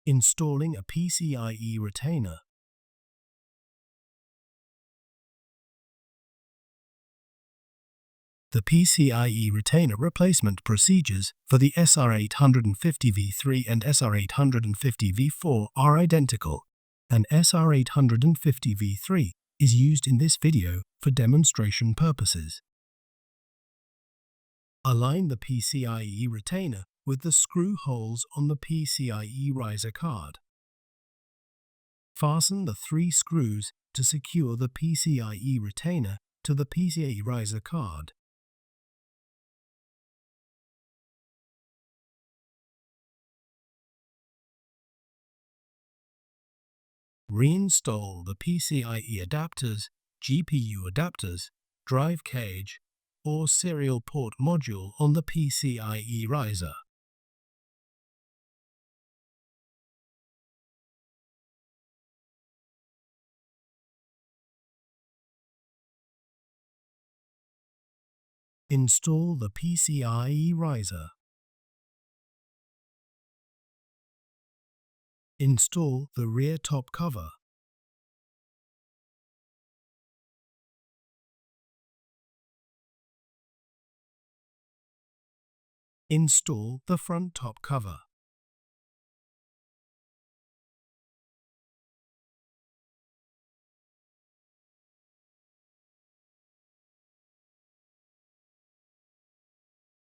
Installing a PCIe retainer. The PCIe retainer replacement procedures for the SR850 V3 and SR850 V4 are identical, and SR850 V3 is used in this video for demonstration purposes. Align the PCIe retainer with the screw holes on the PCIe riser card. Fasten the 3 screws to secure the PCIe retainer to the PCIe riser card. Reinstall the PCIe adapters, GPU adapters, drive cage, or serial port module on the PCIe riser. Install the PCIe riser. Install the rear top cover. Install the front top cover.